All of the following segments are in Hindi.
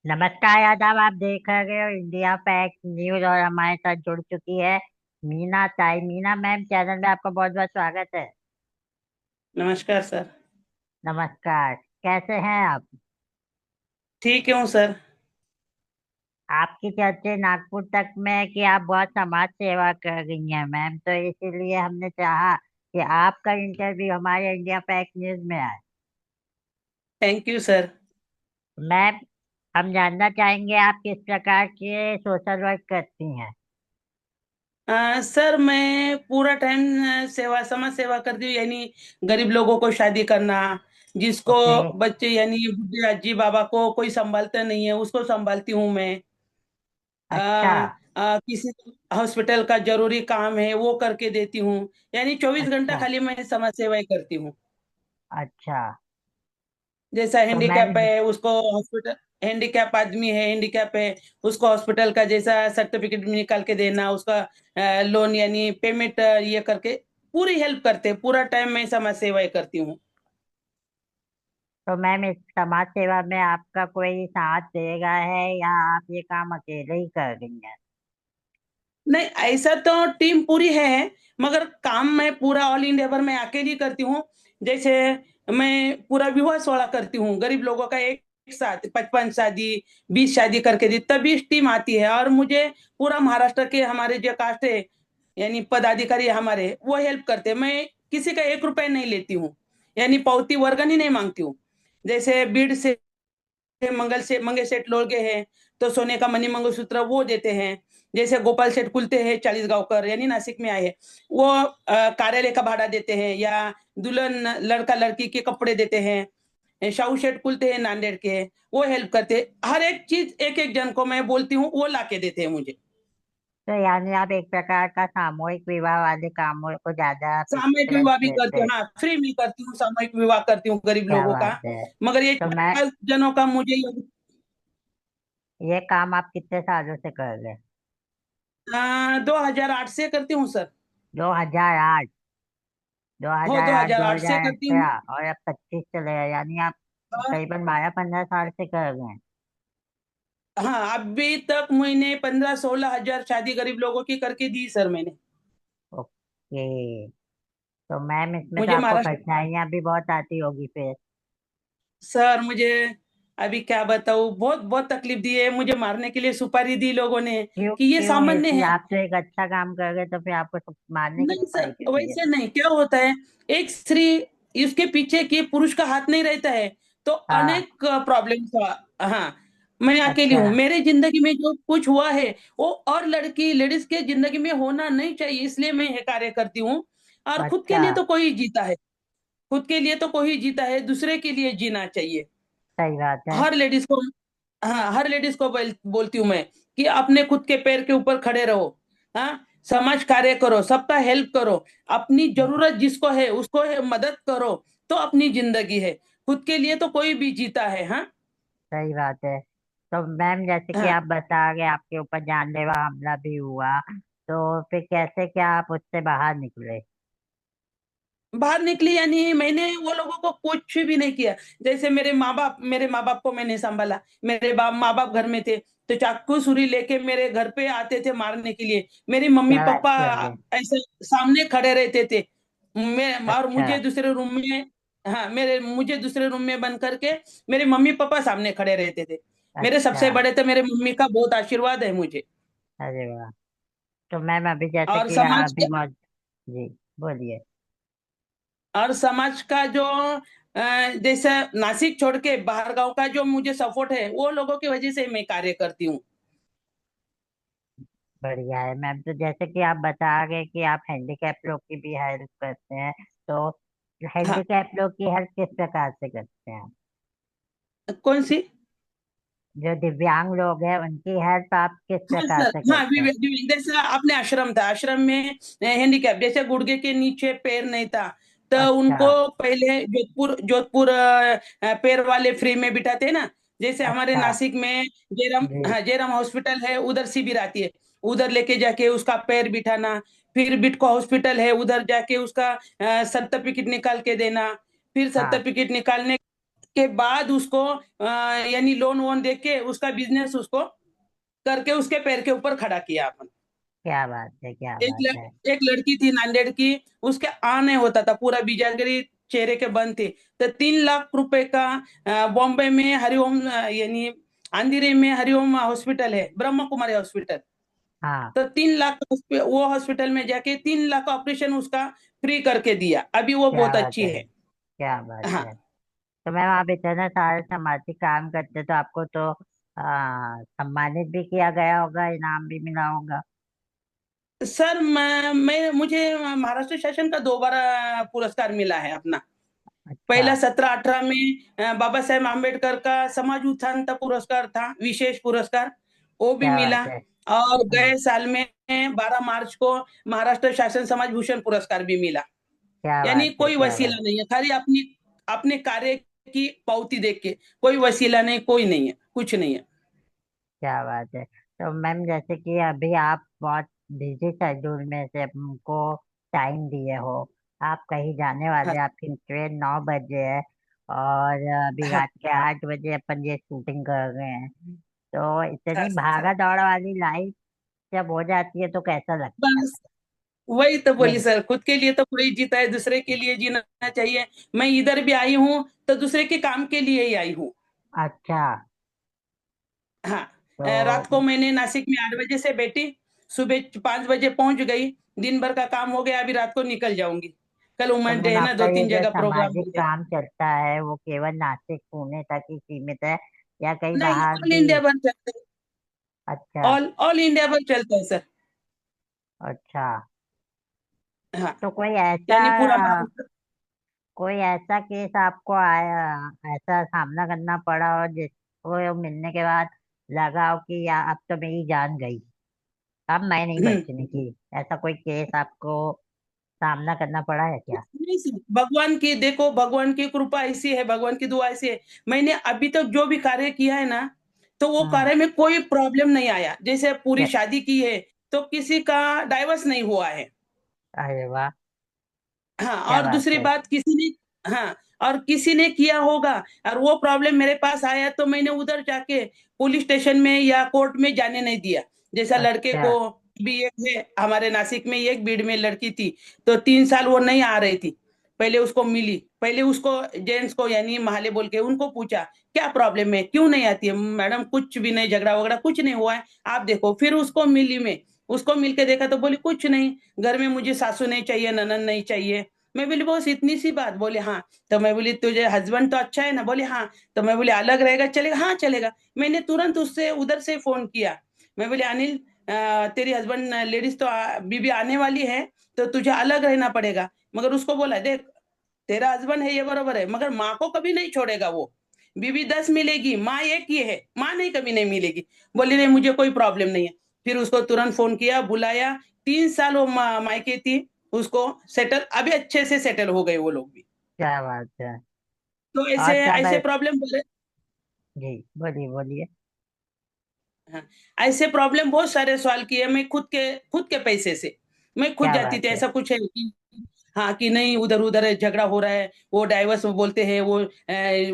नमस्कार यादव, आप देख रहे हो इंडिया पैक न्यूज और हमारे साथ जुड़ चुकी है मीना ताई। मीना मैम, चैनल में आपका बहुत बहुत स्वागत है। नमस्कार सर। नमस्कार। कैसे हैं आप? ठीक हूँ सर। आपकी चर्चे नागपुर तक में है कि आप बहुत समाज सेवा कर रही हैं मैम, तो इसीलिए हमने चाहा कि आपका इंटरव्यू हमारे इंडिया पैक न्यूज में आए। Thank you sir. मैम, हम जानना चाहेंगे आप किस प्रकार के सोशल वर्क करती हैं। सर मैं पूरा टाइम सेवा समाज सेवा करती हूँ, यानी गरीब लोगों को शादी करना, जिसको ओके। बच्चे यानी बुढ़े अज्जी बाबा को कोई संभालता नहीं है उसको संभालती हूँ मैं। अच्छा। किसी हॉस्पिटल का जरूरी काम है वो करके देती हूँ। यानी 24 घंटा अच्छा। खाली मैं समाज सेवा ही करती हूँ। अच्छा। जैसा तो मैम। हैंडीकैप है उसको हॉस्पिटल, हैंडीकैप आदमी है, हैंडीकैप है, उसको हॉस्पिटल का जैसा सर्टिफिकेट निकाल के देना, उसका लोन यानी पेमेंट ये करके पूरी हेल्प करते हैं। पूरा टाइम मैं समाज सेवा ही करती हूँ। तो मैम, इस समाज सेवा में आपका कोई साथ देगा है या आप ये काम अकेले ही कर रही हैं? नहीं, ऐसा तो टीम पूरी है, मगर काम मैं पूरा ऑल इंडिया भर में अकेली करती हूँ। जैसे मैं पूरा विवाह सोलह करती हूँ गरीब लोगों का, एक साथ 55 शादी 20 शादी करके दी, तभी टीम आती है। और मुझे पूरा महाराष्ट्र के हमारे जो कास्ट है यानी पदाधिकारी हमारे वो हेल्प करते हैं। मैं किसी का 1 रुपया नहीं लेती हूँ, यानी पावती वर्गन ही नहीं मांगती हूँ। जैसे बीड़ से मंगे सेठ लोग हैं तो सोने का मणि मंगलसूत्र वो देते हैं। जैसे गोपाल सेठ कुलते हैं 40 गांवकर यानी नासिक में आए हैं, वो कार्यालय का भाड़ा देते हैं, या दुल्हन लड़का लड़की के कपड़े देते हैं। शाहू सेठ कुलते हैं नांदेड़ के, वो हेल्प करते हैं। हर एक चीज एक एक जन को मैं बोलती हूँ वो ला के देते हैं मुझे। तो यानी आप एक प्रकार का सामूहिक विवाह वाले कामों को ज्यादा सामूहिक प्रेफरेंस विवाह भी देते करती हूँ, हैं। हाँ फ्री में करती हूँ, सामूहिक विवाह करती हूँ गरीब क्या लोगों का। बात है। मगर ये तो मैं 50 जनों का मुझे ये काम आप कितने सालों से कर रहे हैं? 2008 से करती हूँ सर। 2008। दो हो हजार आठ, 2008 से करती हूँ। 2018 और अब 25 चले गए, यानी आप करीबन 12-15 साल से कर रहे हैं। हाँ, अभी तक मैंने 15-16 हजार शादी गरीब लोगों की करके दी सर मैंने। ओके। तो मैम, इसमें तो मुझे आपको महाराष्ट्र, कठिनाइयां भी बहुत आती होगी फिर। सर मुझे अभी क्या बताऊँ, बहुत बहुत तकलीफ दी है, मुझे मारने के लिए सुपारी दी लोगों ने क्यों कि ये क्यों सामान्य ऐसी? है। आप तो एक अच्छा काम कर गए, तो फिर आपको मारने की नहीं सुपारी सर, क्यों चाहिए? वैसे नहीं, क्या होता है, एक स्त्री इसके पीछे की पुरुष का हाथ नहीं रहता है, तो हाँ। अनेक प्रॉब्लम्स हुआ। हाँ, मैं अकेली अच्छा। हूँ, मेरे जिंदगी में जो कुछ हुआ है वो और लड़की लेडीज के जिंदगी में होना नहीं चाहिए, इसलिए मैं ये कार्य करती हूँ। और खुद के अच्छा। लिए तो कोई जीता है, खुद के लिए तो कोई जीता है, दूसरे के लिए जीना चाहिए। सही बात है। हर लेडीज को, हाँ हर लेडीज को बोलती हूँ मैं कि अपने खुद के पैर के ऊपर खड़े रहो। हाँ, समाज कार्य करो, सबका हेल्प करो, अपनी जरूरत जिसको है उसको है मदद करो, तो अपनी जिंदगी है। खुद के लिए तो कोई भी जीता है। हाँ। सही बात है। तो मैम, जैसे कि हाँ, आप बता गए आपके ऊपर जानलेवा हमला भी हुआ, तो फिर कैसे क्या आप उससे बाहर निकले? बाहर निकली यानी मैंने वो लोगों को कुछ भी नहीं किया। जैसे मेरे माँ बाप को मैंने संभाला, मेरे माँ बाप घर में थे, तो चाकू छुरी लेके मेरे घर पे आते थे मारने के लिए। मेरी मम्मी क्या बात पापा कर रहे हैं? ऐसे सामने खड़े रहते थे। मैं और अच्छा। मुझे दूसरे रूम में, हाँ मेरे मुझे दूसरे रूम में बंद करके मेरे मम्मी पापा सामने खड़े रहते थे। मेरे अच्छा। सबसे बड़े थे, मेरे मम्मी का बहुत आशीर्वाद है मुझे। अरे वाह। तो मैम, अभी जैसे और कि अभी मौज। जी, बोलिए। समाज का जो जैसे नासिक छोड़ के बाहर गांव का जो मुझे सपोर्ट है वो लोगों की वजह से मैं कार्य करती हूँ। बढ़िया है मैम। तो जैसे कि आप बता गए कि आप हैंडीकैप लोग की भी हेल्प करते हैं, तो हाँ, हैंडीकैप लोग की हेल्प किस प्रकार से करते हैं आप? कौन सी? जो दिव्यांग लोग हैं उनकी हेल्प आप किस हाँ प्रकार सर, से हाँ करते हैं? जैसे अपने आश्रम था, आश्रम में हैंडीकैप जैसे गुड़गे के नीचे पैर नहीं था, तो अच्छा। उनको पहले जोधपुर जोधपुर पैर वाले फ्री में बिठाते हैं ना। जैसे हमारे अच्छा। नासिक में जयराम, जी। हाँ जयराम हॉस्पिटल है, उधर शिविर आती है, उधर लेके जाके उसका पैर बिठाना। फिर बिटको हॉस्पिटल है, उधर जाके उसका सर्टिफिकेट निकाल के देना। फिर हाँ। सर्टिफिकेट निकालने के बाद उसको यानी लोन वोन दे के उसका बिजनेस उसको करके उसके पैर के ऊपर खड़ा किया अपन। क्या बात है, क्या एक बात है। एक लड़की थी नांदेड़ की, उसके आने होता था पूरा बीजागिरी चेहरे के बंद थे। तो 3 लाख रुपए का बॉम्बे में हरिओम यानी अंधेरी में हरिओम हॉस्पिटल है, ब्रह्म कुमारी हॉस्पिटल। हाँ। तो 3 लाख वो हॉस्पिटल में जाके 3 लाख का ऑपरेशन उसका फ्री करके दिया, अभी वो क्या बहुत बात अच्छी है, है। क्या बात है। हाँ तो मैम आप इतने सारे सामाजिक काम करते तो आपको तो सम्मानित भी किया गया होगा, इनाम भी मिला होगा। सर, मैं मुझे महाराष्ट्र शासन का 2 बार पुरस्कार मिला है अपना। अच्छा। पहला 17-18 में बाबा साहेब आम्बेडकर का समाज उत्थान का पुरस्कार था, विशेष पुरस्कार, वो भी क्या मिला। बात है। और हम्म, गए साल में 12 मार्च को महाराष्ट्र शासन समाज भूषण पुरस्कार भी मिला। क्या यानी बात है, कोई क्या वसीला बात। नहीं है, खाली अपनी अपने कार्य की पावती देख के। कोई वसीला नहीं, कोई नहीं है, कुछ नहीं है। क्या बात है। तो मैम जैसे कि अभी आप बहुत बिजी शेड्यूल में से हमको टाइम दिए हो, आप कहीं जाने हाँ वाले, आपकी ट्रेन 9 बजे है, और अभी हाँ रात के 8 बजे अपन ये शूटिंग कर रहे हैं, तो हाँ इतनी हाँ। भागा दौड़ वाली लाइफ जब हो जाती है तो कैसा लगता बस वही तो है। बोली सर, खुद के लिए तो कोई जीता है, दूसरे के लिए जीना चाहिए। मैं इधर भी आई हूँ तो दूसरे के काम के लिए ही आई हूँ। अच्छा। हाँ। रात तो को मैंने नासिक में 8 बजे से बैठी, सुबह 5 बजे पहुंच गई। दिन भर का काम हो गया, अभी रात को निकल जाऊंगी। कल तो उमंडे मैम है ना, आपका दो ये तीन जो जगह प्रोग्राम सामाजिक हो गया। काम चलता है वो केवल नासिक पुणे तक ही सीमित है, या कहीं नहीं, बाहर ऑल भी। इंडिया भर चलता है। अच्छा। ऑल इंडिया भर चलता है सर। अच्छा। हाँ। तो कोई ऐसा, यानी पूरा महाराष्ट्र। कोई ऐसा केस आपको आया, ऐसा सामना करना पड़ा और जिसको मिलने के बाद लगा हो कि या अब तो मेरी जान गई, अब मैं नहीं हम्म। बचने की, ऐसा कोई केस आपको सामना करना पड़ा है क्या। नहीं सर, भगवान की देखो, भगवान की कृपा ऐसी है, भगवान की दुआ ऐसी है। मैंने अभी तक जो भी कार्य किया है ना, तो वो हाँ। कार्य में कोई प्रॉब्लम नहीं आया। जैसे पूरी क्या- शादी की है तो किसी का डाइवर्स नहीं हुआ है। अरे वाह। हाँ, क्या और बात दूसरी है। बात किसी ने, हाँ, और किसी ने किया होगा और वो प्रॉब्लम मेरे पास आया तो मैंने उधर जाके पुलिस स्टेशन में या कोर्ट में जाने नहीं दिया। जैसा लड़के अच्छा। को भी एक है हमारे नासिक में, एक बीड़ में लड़की थी, तो 3 साल वो नहीं आ रही थी। पहले उसको मिली, पहले उसको जेंट्स को यानी महाले बोल के उनको पूछा क्या प्रॉब्लम है, क्यों नहीं आती है मैडम, कुछ भी नहीं, झगड़ा वगड़ा कुछ नहीं हुआ है, आप देखो। फिर उसको मिली मैं, उसको मिलके देखा तो बोली कुछ नहीं, घर में मुझे सासू नहीं चाहिए, ननद नहीं चाहिए। मैं बोली बस इतनी सी बात, बोले हाँ। तो मैं बोली तुझे हस्बैंड तो अच्छा है ना, बोले हाँ। तो मैं बोली अलग रहेगा चलेगा, हाँ चलेगा। मैंने तुरंत उससे उधर से फोन किया। मैं बोली अनिल, तेरी हस्बैंड लेडीज तो बीबी आने वाली है, तो तुझे अलग रहना पड़ेगा। मगर उसको बोला देख, तेरा हस्बैंड है ये बरोबर है, मगर माँ को कभी नहीं छोड़ेगा वो। बीबी 10 मिलेगी, माँ एक ही है, माँ नहीं कभी नहीं मिलेगी। बोली नहीं मुझे कोई प्रॉब्लम नहीं है। फिर उसको तुरंत फोन किया, बुलाया। 3 साल वो मायके थी, उसको सेटल, अभी अच्छे से सेटल हो गए वो लोग भी। क्या बात है। तो और ऐसे क्या ऐसे मैं। प्रॉब्लम बोले। जी बोलिए, बोलिए। हाँ, ऐसे प्रॉब्लम बहुत सारे सॉल्व किए मैं खुद के पैसे से। मैं खुद क्या जाती बात थी, है। ऐसा कुछ है कि हाँ कि नहीं, उधर उधर झगड़ा हो रहा है, वो डाइवर्स बोलते हैं, वो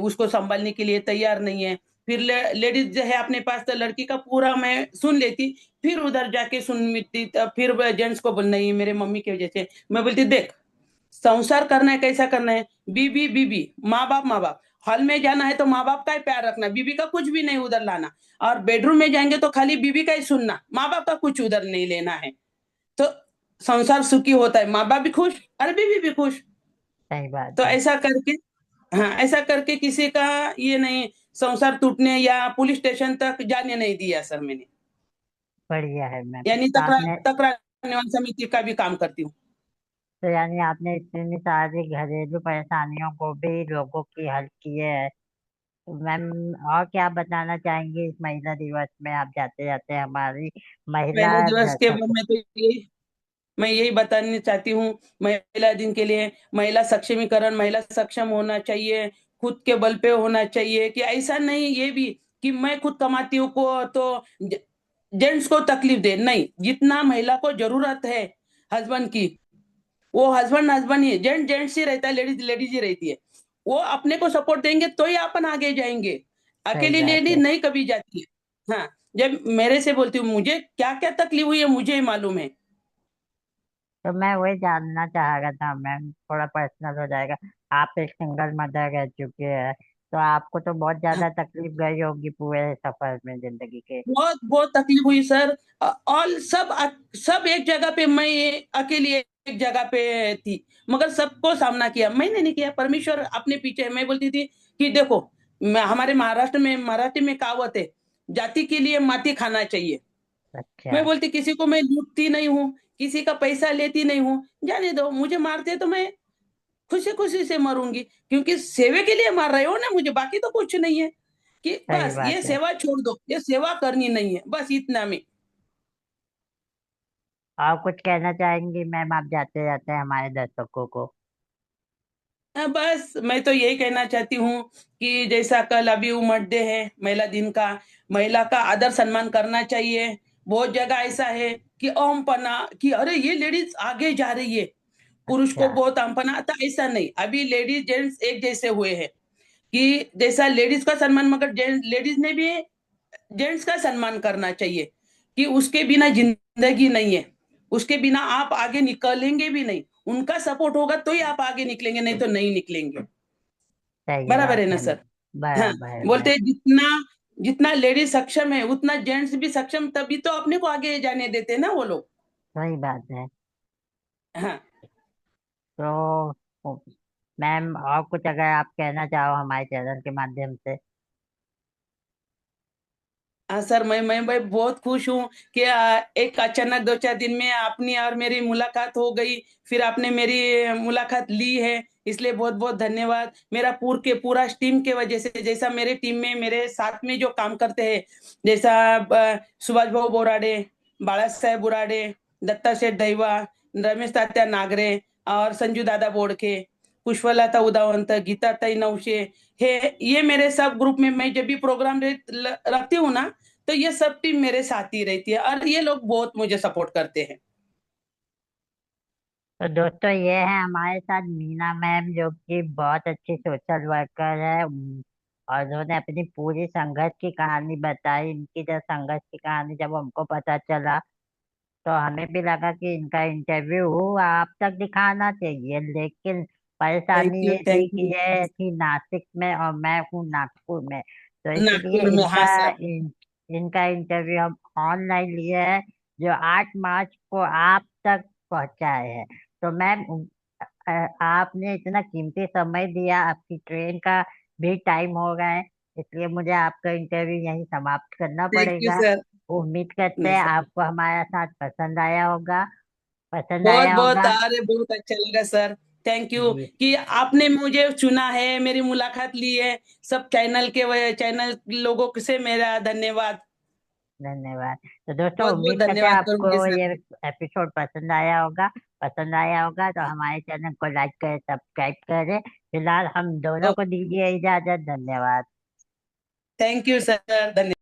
उसको संभालने के लिए तैयार नहीं है। फिर लेडीज जो है अपने पास, तो लड़की का पूरा मैं सुन लेती। फिर उधर जाके सुन मिटती, तब फिर जेंट्स को बोल नहीं मेरे मम्मी की वजह से। मैं बोलती देख, संसार करना है कैसा करना है, बीबी बीबी, माँ बाप माँ बाप। हॉल में जाना है तो माँ बाप का ही प्यार रखना, बीबी का कुछ भी नहीं उधर लाना। और बेडरूम में जाएंगे तो खाली बीबी का ही सुनना, माँ बाप का कुछ उधर नहीं लेना है। तो संसार सुखी होता है, माँ बाप भी खुश और बीबी भी खुश। सही बात तो है। ऐसा करके, हाँ, ऐसा करके किसी का ये नहीं, संसार टूटने या पुलिस स्टेशन तक जाने नहीं दिया सर मैंने। बढ़िया है मैम। यानी तो तकरार आपने, तकरार निवारण समिति का भी काम करती हूँ। तो यानी आपने इतनी सारी घरेलू परेशानियों को भी लोगों की हल किए है। तो मैम और क्या बताना चाहेंगे इस महिला दिवस में, आप जाते जाते हमारी महिला महिला दिवस के बाद दर्शक। मैं यही बताना चाहती हूँ, महिला दिन के लिए महिला सक्षमीकरण, महिला सक्षम होना चाहिए, खुद के बल पे होना चाहिए। कि ऐसा नहीं ये भी कि मैं खुद कमाती हूँ को तो जेंट्स को तकलीफ दे, नहीं, जितना महिला को जरूरत है हस्बैंड की, वो हस्बैंड हस्बैंड ही, जेंट्स जेंट्स ही रहता है, लेडीज लेडीज ही रहती है। वो अपने को सपोर्ट देंगे तो ही अपन आगे जाएंगे। सही अकेली बात लेडी है। नहीं कभी जाती है। हाँ, जब मेरे से बोलती हूँ मुझे क्या क्या तकलीफ हुई है मुझे ही मालूम है। तो मैं वही जानना चाह रहा था मैम, थोड़ा पर्सनल हो जाएगा। आप एक सिंगल मदर रह चुके हैं, तो आपको तो बहुत ज्यादा तकलीफ गई होगी पूरे सफर में जिंदगी के। बहुत बहुत तकलीफ हुई सर। ऑल सब एक जगह पे, मैं अकेली एक जगह पे थी, मगर सबको सामना किया, मैंने नहीं किया, परमेश्वर अपने पीछे है। मैं बोलती थी कि देखो, हमारे महाराष्ट्र में मराठी में कहावत है, जाति के लिए माटी खाना चाहिए। अच्छा। मैं बोलती किसी को मैं लूटती नहीं हूँ, किसी का पैसा लेती नहीं हूँ, जाने दो, मुझे मारते तो मैं खुशी खुशी से मरूंगी, क्योंकि सेवे के लिए मार रहे हो ना मुझे, बाकी तो कुछ नहीं है। कि सही बस बात ये है। सेवा छोड़ दो, ये सेवा करनी नहीं है, बस इतना में। आप कुछ कहना चाहेंगी मैम, आप जाते जाते हमारे दर्शकों को? बस मैं तो यही कहना चाहती हूँ कि जैसा कल अभी वुमन डे है, महिला दिन का, महिला का आदर सम्मान करना चाहिए। बहुत जगह ऐसा है कि अहमपना, कि अरे ये लेडीज आगे जा रही है, पुरुष अच्छा। को बहुत अहमपना आता, ऐसा नहीं, अभी लेडीज जेंट्स एक जैसे हुए हैं। कि जैसा लेडीज का सम्मान, मगर लेडीज ने भी जेंट्स का सम्मान करना चाहिए। कि उसके बिना जिंदगी नहीं है, उसके बिना आप आगे निकलेंगे भी नहीं। उनका सपोर्ट होगा तो ही आप आगे निकलेंगे, नहीं तो नहीं निकलेंगे। सही बराबर बात है ना है। सर? हाँ, बराबर है बोलते मैम। हैं जितना जितना लेडीज सक्षम है उतना जेंट्स भी सक्षम, तभी तो अपने को आगे जाने देते हैं ना वो लोग। सही बात है। हाँ। तो मैम और कुछ अगर आप कहना चाहो हमारे चैनल के माध्यम से? हाँ सर, मैं बहुत खुश हूँ कि एक अचानक 2-4 दिन में अपनी और मेरी मुलाकात हो गई, फिर आपने मेरी मुलाकात ली है, इसलिए बहुत बहुत धन्यवाद। मेरा पूरा टीम के वजह से, जैसा मेरे टीम में मेरे साथ में जो काम करते हैं, जैसा सुभाष भाऊ बोराडे, बाळा साहेब बुराडे, दत्ता शेठ दैवा, रमेश तात्या नागरे, और संजू दादा बोडके, पुष्पलता उदावंत, गीता ताई नवशे, हे ये मेरे सब ग्रुप में मैं जब भी प्रोग्राम रखती हूँ ना, तो ये सब टीम मेरे साथ ही रहती है, और ये लोग बहुत मुझे सपोर्ट करते हैं। तो दोस्तों, ये है हमारे साथ मीना मैम, जो कि बहुत अच्छी सोशल वर्कर है। और उन्होंने अपनी पूरी संघर्ष की कहानी बताई। इनकी जब संघर्ष की कहानी जब हमको पता चला, तो हमें भी लगा कि इनका इंटरव्यू आप तक दिखाना चाहिए। लेकिन थैंक परेशानी यू, ये थी थैंक कि यू। ये थी नासिक में और मैं हूँ नागपुर में, तो इसलिए नागपुर में, हाँ सर। इनका इंटरव्यू हम ऑनलाइन लिए हैं, जो 8 मार्च को आप तक पहुंचाए हैं। तो मैम, आपने इतना कीमती समय दिया, आपकी ट्रेन का भी टाइम हो रहा है, इसलिए मुझे आपका इंटरव्यू यहीं समाप्त करना थैंक यू पड़ेगा। सर। उम्मीद करते नहीं हैं सर, आपको हमारा साथ पसंद आया होगा। पसंद बहुत आया बहुत, होगा। अरे बहुत अच्छा लगा सर। थैंक यू जी। कि आपने मुझे चुना है, मेरी मुलाकात ली है। सब चैनल लोगों से मेरा धन्यवाद। धन्यवाद। तो दोस्तों, बहुत बहुत उम्मीद करते हैं धन्यवाद आपको करूंगी सर। ये एपिसोड पसंद आया होगा। पसंद आया होगा तो हमारे चैनल को लाइक करें, सब्सक्राइब करें। फिलहाल हम दोनों को दीजिए इजाजत। धन्यवाद। थैंक यू सर, धन्यवाद।